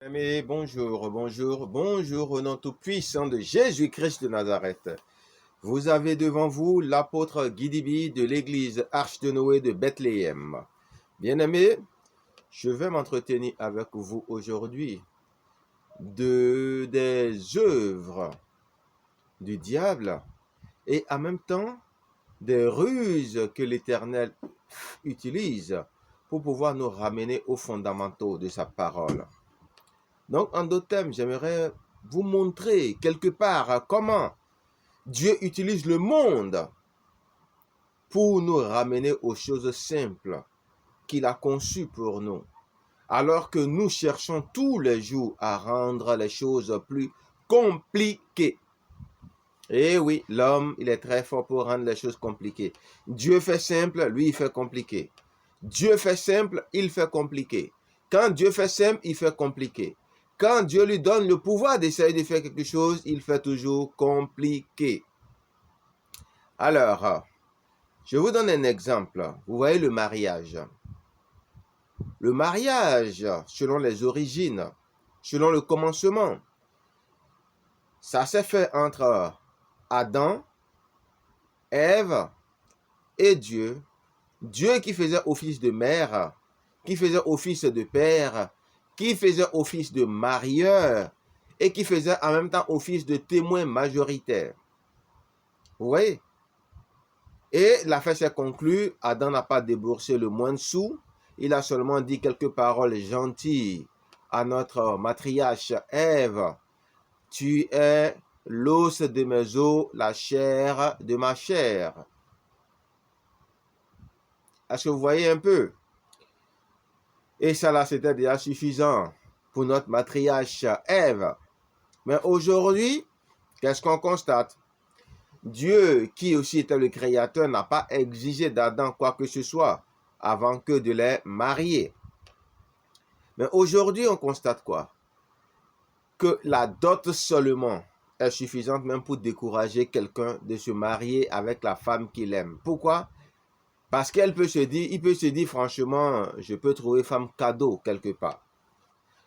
Amis, bonjour, bonjour, bonjour au nom tout-puissant de Jésus-Christ de Nazareth. Vous avez devant vous l'apôtre Guidibi de l'église Arche de Noé de Bethléem. Bien-aimés, je vais m'entretenir avec vous aujourd'hui des œuvres du diable et en même temps des ruses que l'Éternel utilise pour pouvoir nous ramener aux fondamentaux de sa parole. Donc, en d'autres termes, j'aimerais vous montrer quelque part comment Dieu utilise le monde pour nous ramener aux choses simples qu'il a conçues pour nous. Alors que nous cherchons tous les jours à rendre les choses plus compliquées. Et oui, l'homme, il est très fort pour rendre les choses compliquées. Dieu fait simple, lui, il fait compliqué. Dieu fait simple, il fait compliqué. Quand Dieu fait simple, il fait compliqué. Quand Dieu lui donne le pouvoir d'essayer de faire quelque chose, il fait toujours compliqué. Alors, je vous donne un exemple. Vous voyez le mariage. Le mariage, selon les origines, selon le commencement, ça s'est fait entre Adam, Ève et Dieu. Dieu qui faisait office de mère, qui faisait office de père, qui faisait office de marieur et qui faisait en même temps office de témoin majoritaire. Vous voyez? Et l'affaire s'est conclue, Adam n'a pas déboursé le moindre sou, il a seulement dit quelques paroles gentilles à notre matriarche Ève. Tu es l'os de mes os, la chair de ma chair. Est-ce que vous voyez un peu? Et ça là, c'était déjà suffisant pour notre matriarche Ève. Mais aujourd'hui, qu'est-ce qu'on constate? Dieu, qui aussi était le créateur, n'a pas exigé d'Adam quoi que ce soit avant que de les marier. Mais aujourd'hui, on constate quoi? Que la dot seulement est suffisante même pour décourager quelqu'un de se marier avec la femme qu'il aime. Pourquoi? Parce qu'il peut se dire franchement, je peux trouver femme cadeau quelque part.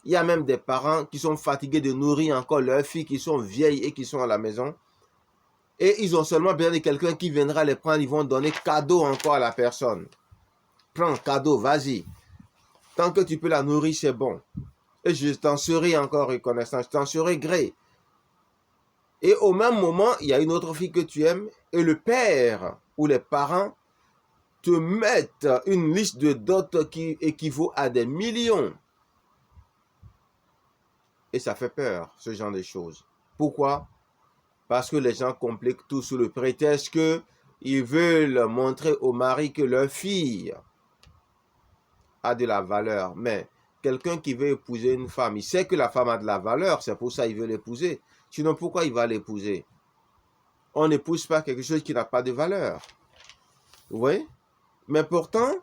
Il y a même des parents qui sont fatigués de nourrir encore leurs filles qui sont vieilles et qui sont à la maison. Et ils ont seulement besoin de quelqu'un qui viendra les prendre. Ils vont donner cadeau encore à la personne. Prends cadeau, vas-y. Tant que tu peux la nourrir, c'est bon. Et je t'en serai encore reconnaissant. Je t'en serai gré. Et au même moment, il y a une autre fille que tu aimes. Et le père ou les parents te mettent une liste de dots qui équivaut à des millions. Et ça fait peur, ce genre de choses. Pourquoi? Parce que les gens compliquent tout sous le prétexte qu'ils veulent montrer au mari que leur fille a de la valeur. Mais quelqu'un qui veut épouser une femme, il sait que la femme a de la valeur, c'est pour ça qu'il veut l'épouser. Sinon, pourquoi il va l'épouser? On n'épouse pas quelque chose qui n'a pas de valeur. Vous voyez? Mais pourtant,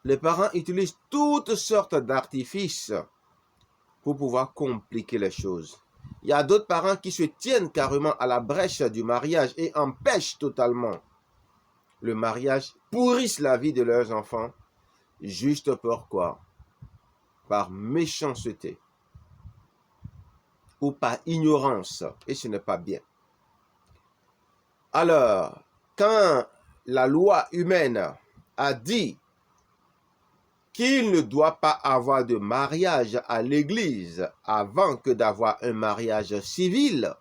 les parents utilisent toutes sortes d'artifices pour pouvoir compliquer les choses. Il y a d'autres parents qui se tiennent carrément à la brèche du mariage et empêchent totalement le mariage, pourrissent la vie de leurs enfants. Juste pourquoi? Par méchanceté ou par ignorance. Et ce n'est pas bien. Alors, quand la loi humaine a dit qu'il ne doit pas avoir de mariage à l'église avant que d'avoir un mariage civil,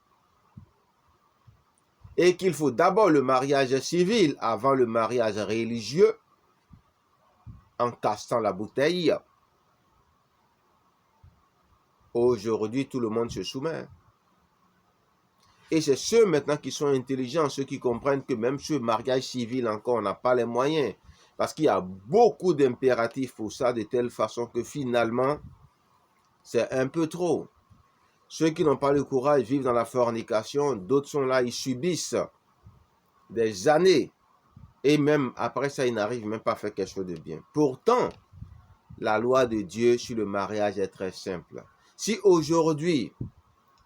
et qu'il faut d'abord le mariage civil avant le mariage religieux, en cassant la bouteille, aujourd'hui tout le monde se soumet. Et c'est ceux maintenant qui sont intelligents, ceux qui comprennent que même ce mariage civil encore, on n'a pas les moyens. Parce qu'il y a beaucoup d'impératifs pour ça, de telle façon que finalement, c'est un peu trop. Ceux qui n'ont pas le courage vivent dans la fornication, d'autres sont là, ils subissent des années. Et même après ça, ils n'arrivent même pas à faire quelque chose de bien. Pourtant, la loi de Dieu sur le mariage est très simple. Si aujourd'hui,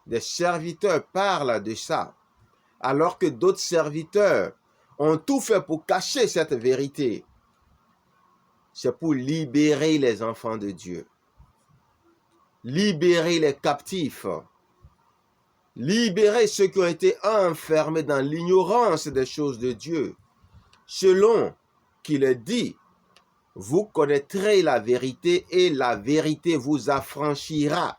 des serviteurs parlent de ça, alors que d'autres serviteurs ont tout fait pour cacher cette vérité, c'est pour libérer les enfants de Dieu. libérer les captifs, libérer ceux qui ont été enfermés dans l'ignorance des choses de Dieu, selon qu'il est dit, vous connaîtrez la vérité et la vérité vous affranchira.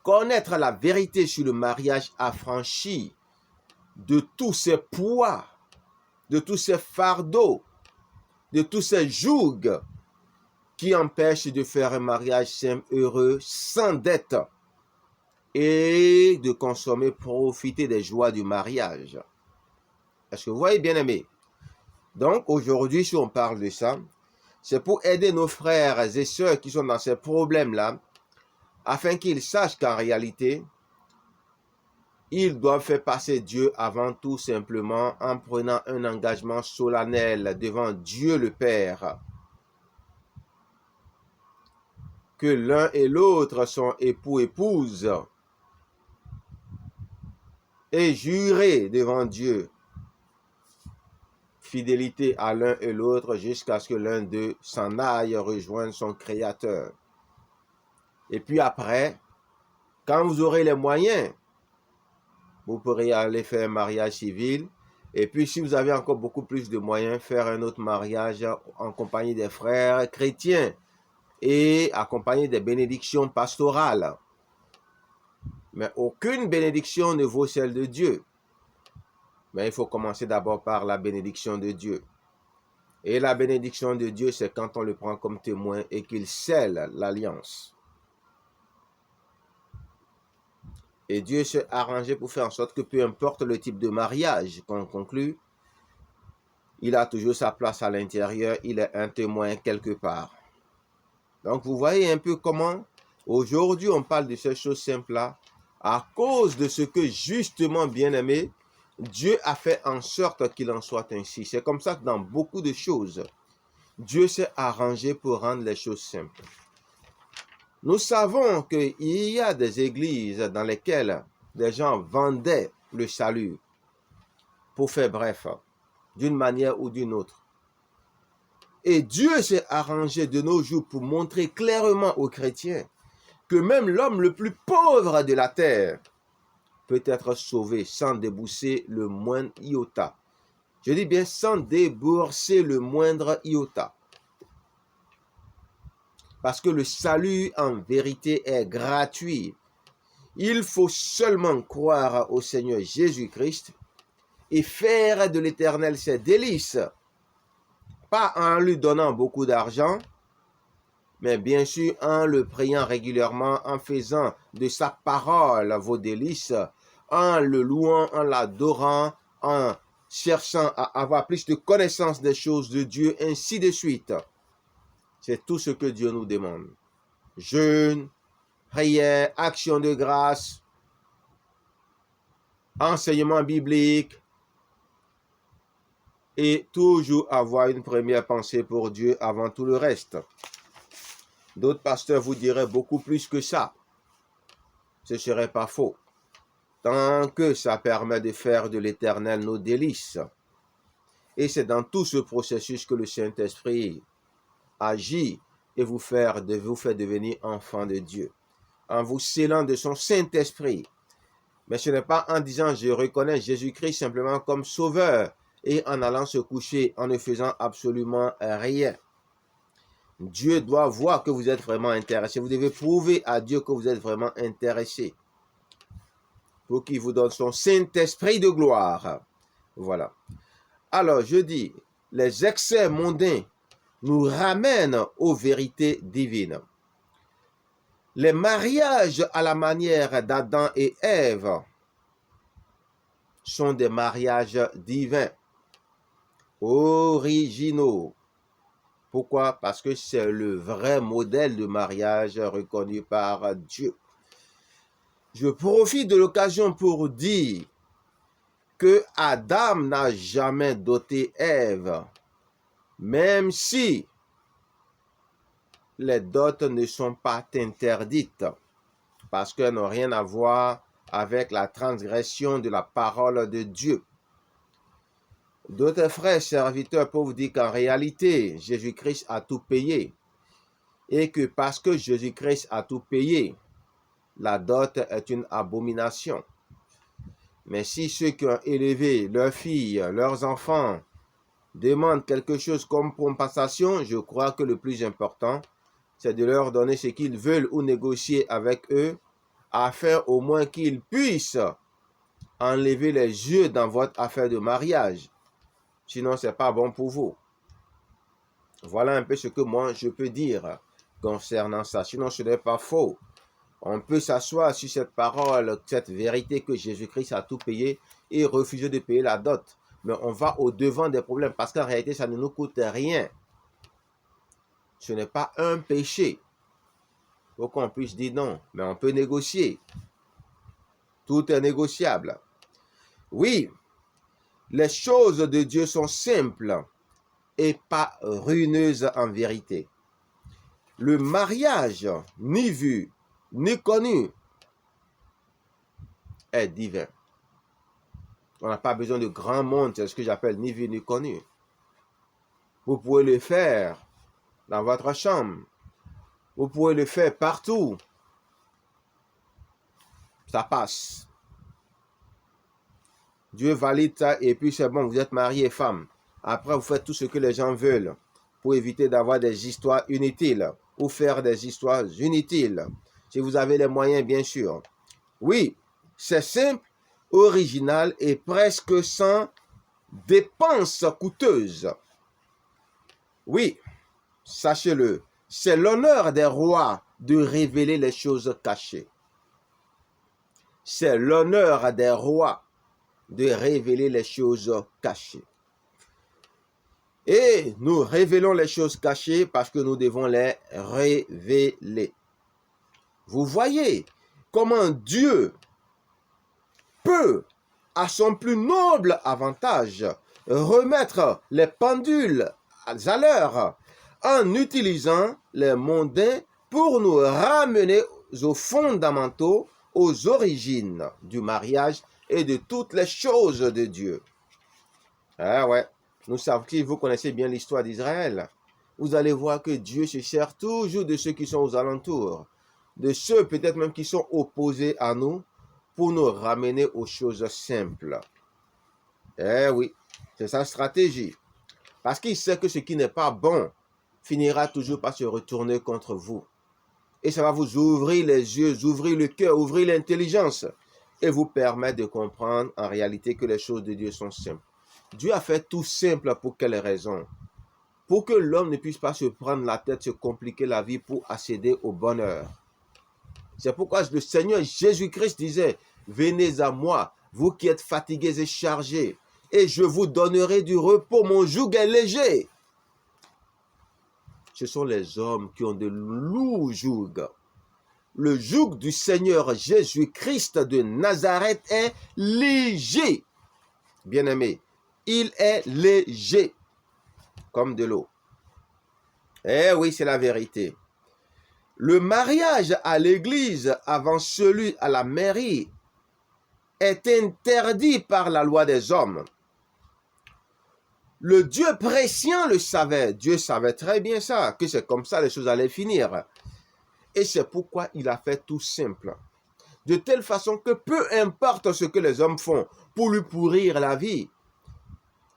Connaître la vérité sur le mariage affranchit de tous ces poids, de tous ces fardeaux, de tous ces jougs qui empêchent de faire un mariage simple, heureux, sans dette et de consommer, profiter des joies du mariage. Est-ce que vous voyez, bien aimé? Donc, aujourd'hui, si on parle de ça, c'est pour aider nos frères et sœurs qui sont dans ces problèmes-là, afin qu'ils sachent qu'en réalité, ils doivent faire passer Dieu avant tout simplement en prenant un engagement solennel devant Dieu le Père. Que l'un et l'autre sont époux-épouses et jurer devant Dieu fidélité à l'un et l'autre jusqu'à ce que l'un d'eux s'en aille rejoindre son Créateur. Et puis après, quand vous aurez les moyens, vous pourrez aller faire un mariage civil. Et puis si vous avez encore beaucoup plus de moyens, faire un autre mariage en compagnie des frères chrétiens et accompagné des bénédictions pastorales. Mais aucune bénédiction ne vaut celle de Dieu. Mais il faut commencer d'abord par la bénédiction de Dieu. Et la bénédiction de Dieu, c'est quand on le prend comme témoin et qu'il scelle l'alliance. Et Dieu s'est arrangé pour faire en sorte que peu importe le type de mariage qu'on conclut, il a toujours sa place à l'intérieur, il est un témoin quelque part. Donc vous voyez un peu comment aujourd'hui on parle de ces choses simples-là à cause de ce que justement, bien aimé, Dieu a fait en sorte qu'il en soit ainsi. C'est comme ça que dans beaucoup de choses, Dieu s'est arrangé pour rendre les choses simples. Nous savons qu'il y a des églises dans lesquelles des gens vendaient le salut, pour faire bref, d'une manière ou d'une autre. Et Dieu s'est arrangé de nos jours pour montrer clairement aux chrétiens que même l'homme le plus pauvre de la terre peut être sauvé sans débourser le moindre iota. Je dis bien sans débourser le moindre iota. Parce que le salut en vérité est gratuit. Il faut seulement croire au Seigneur Jésus-Christ et faire de l'Éternel ses délices. Pas en lui donnant beaucoup d'argent, mais bien sûr en le priant régulièrement, en faisant de sa parole vos délices, en le louant, en l'adorant, en cherchant à avoir plus de connaissance des choses de Dieu, ainsi de suite. C'est tout ce que Dieu nous demande. Jeûne, prière, action de grâce, enseignement biblique, et toujours avoir une première pensée pour Dieu avant tout le reste. D'autres pasteurs vous diraient beaucoup plus que ça. Ce ne serait pas faux. Tant que ça permet de faire de l'Éternel nos délices. Et c'est dans tout ce processus que le Saint-Esprit agit et vous fait devenir enfant de Dieu. En vous scellant de son Saint-Esprit. Mais ce n'est pas en disant je reconnais Jésus-Christ simplement comme sauveur et en allant se coucher en ne faisant absolument rien. Dieu doit voir que vous êtes vraiment intéressé. Vous devez prouver à Dieu que vous êtes vraiment intéressé pour qu'il vous donne son Saint-Esprit de gloire. Voilà. Alors, je dis, les excès mondains nous ramènent aux vérités divines. Les mariages à la manière d'Adam et Ève sont des mariages divins, originaux. Pourquoi? Parce que c'est le vrai modèle de mariage reconnu par Dieu. Je profite de l'occasion pour dire que Adam n'a jamais doté Ève, même si les dots ne sont pas interdites, parce qu'elles n'ont rien à voir avec la transgression de la parole de Dieu. D'autres frères serviteurs peuvent vous dire qu'en réalité, Jésus-Christ a tout payé. et que parce que Jésus-Christ a tout payé, la dot est une abomination. Mais si ceux qui ont élevé leurs filles, leurs enfants, demandent quelque chose comme compensation, je crois que le plus important, c'est de leur donner ce qu'ils veulent ou négocier avec eux, afin au moins qu'ils puissent enlever les yeux dans votre affaire de mariage. Sinon, ce n'est pas bon pour vous. Voilà un peu ce que moi je peux dire concernant ça. Sinon, ce n'est pas faux. On peut s'asseoir sur cette parole, cette vérité que Jésus-Christ a tout payé et refuser de payer la dot. Mais on va au-devant des problèmes parce qu'en réalité, ça ne nous coûte rien. Ce n'est pas un péché. Il faut qu'on puisse dire non, mais on peut négocier. Tout est négociable. Oui, les choses de Dieu sont simples et pas ruineuses en vérité. Le mariage, ni vu, ni connu, est divin. On n'a pas besoin de grand monde, c'est ce que j'appelle ni vu ni connu. Vous pouvez le faire dans votre chambre. Vous pouvez le faire partout. Ça passe. Dieu valide ça et puis c'est bon, vous êtes marié femme. Après, vous faites tout ce que les gens veulent pour éviter d'avoir des histoires inutiles ou faire des histoires inutiles. Si vous avez les moyens, bien sûr. Oui, c'est simple, original et presque sans dépenses coûteuses. Oui, sachez-le, c'est l'honneur des rois de révéler les choses cachées. C'est l'honneur des rois de révéler les choses cachées. Et nous révélons les choses cachées parce que nous devons les révéler. Vous voyez comment Dieu peut, à son plus noble avantage, remettre les pendules à l'heure en utilisant les mondains pour nous ramener aux fondamentaux, aux origines du mariage et de toutes les choses de Dieu. Ah ouais, nous savons que vous connaissez bien l'histoire d'Israël. Vous allez voir que Dieu se sert toujours de ceux qui sont aux alentours, de ceux peut-être même qui sont opposés à nous, pour nous ramener aux choses simples. Eh oui, c'est sa stratégie. Parce qu'il sait que ce qui n'est pas bon finira toujours par se retourner contre vous. Et ça va vous ouvrir les yeux, ouvrir le cœur, ouvrir l'intelligence et vous permettre de comprendre en réalité que les choses de Dieu sont simples. Dieu a fait tout simple pour quelle raison? Pour que l'homme ne puisse pas se prendre la tête, se compliquer la vie pour accéder au bonheur. C'est pourquoi le Seigneur Jésus-Christ disait, « Venez à moi, vous qui êtes fatigués et chargés, et je vous donnerai du repos, mon joug est léger. » Ce sont les hommes qui ont de lourds jougs. Le joug du Seigneur Jésus-Christ de Nazareth est léger. Bien-aimé, il est léger, comme de l'eau. Eh oui, c'est la vérité. Le mariage à l'église avant celui à la mairie est interdit par la loi des hommes. Le Dieu prescient le savait. Dieu savait très bien ça, que c'est comme ça les choses allaient finir. Et c'est pourquoi il a fait tout simple. De telle façon que peu importe ce que les hommes font pour lui pourrir la vie,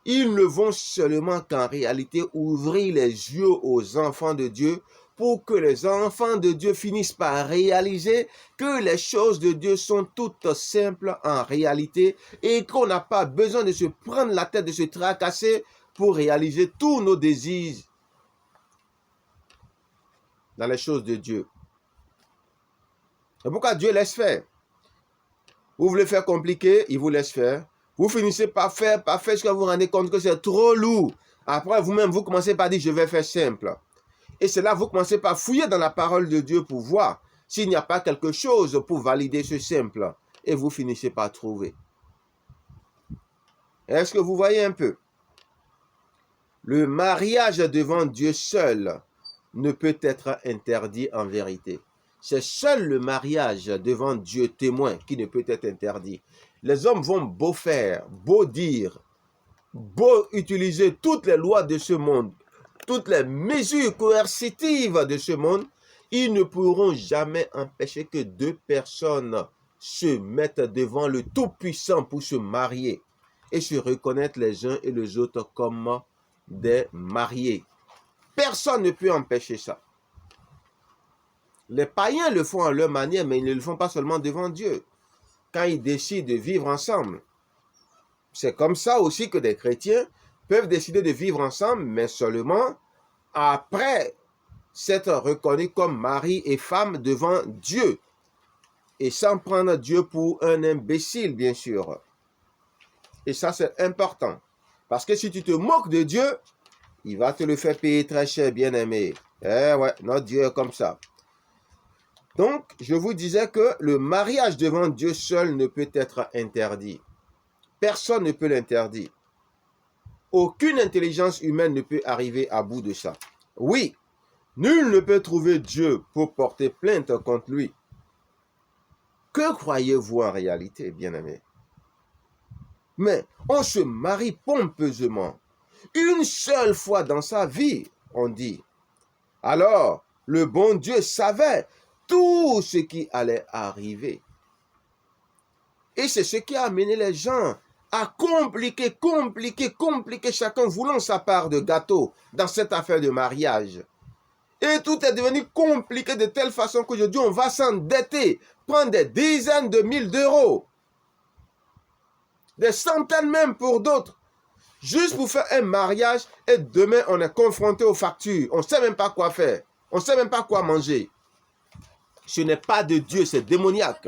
ils ne vont seulement qu'en réalité ouvrir les yeux aux enfants de Dieu pour que les enfants de Dieu finissent par réaliser que les choses de Dieu sont toutes simples en réalité et qu'on n'a pas besoin de se prendre la tête, de se tracasser pour réaliser tous nos désirs dans les choses de Dieu. C'est pourquoi Dieu laisse faire. Vous voulez faire compliqué, il vous laisse faire. Vous finissez par faire jusqu'à vous rendez compte que c'est trop lourd. Après, vous-même, vous commencez par dire, je vais faire simple. Et c'est là, vous commencez par fouiller dans la parole de Dieu pour voir s'il n'y a pas quelque chose pour valider ce simple. Et vous finissez par trouver. Est-ce que vous voyez un peu? Le mariage devant Dieu seul ne peut être interdit en vérité. C'est seul le mariage devant Dieu témoin qui ne peut être interdit. Les hommes vont beau faire, beau dire, beau utiliser toutes les lois de ce monde, toutes les mesures coercitives de ce monde, ils ne pourront jamais empêcher que deux personnes se mettent devant le Tout-Puissant pour se marier et se reconnaître les uns et les autres comme des mariés. Personne ne peut empêcher ça. Les païens le font à leur manière, mais ils ne le font pas seulement devant Dieu. Quand ils décident de vivre ensemble, c'est comme ça aussi que des chrétiens peuvent décider de vivre ensemble, mais seulement après s'être reconnus comme mari et femme devant Dieu. Et sans prendre Dieu pour un imbécile, bien sûr. Et ça, c'est important. Parce que si tu te moques de Dieu, il va te le faire payer très cher, bien-aimé. Eh ouais, notre Dieu est comme ça. Donc, je vous disais que le mariage devant Dieu seul ne peut être interdit. Personne ne peut l'interdire. Aucune intelligence humaine ne peut arriver à bout de ça. Oui, nul ne peut trouver Dieu pour porter plainte contre lui. Que croyez-vous en réalité, bien-aimés? Mais on se marie pompeusement, une seule fois dans sa vie, on dit. Alors, le bon Dieu savait tout ce qui allait arriver. Et c'est ce qui a amené les gens à compliquer, chacun voulant sa part de gâteau dans cette affaire de mariage. Et tout est devenu compliqué de telle façon qu'aujourd'hui, on va s'endetter, prendre des dizaines de mille d'euros, des centaines même pour d'autres, juste pour faire un mariage, et demain, on est confronté aux factures. On ne sait même pas quoi faire. On ne sait même pas quoi manger. Ce n'est pas de Dieu, c'est démoniaque.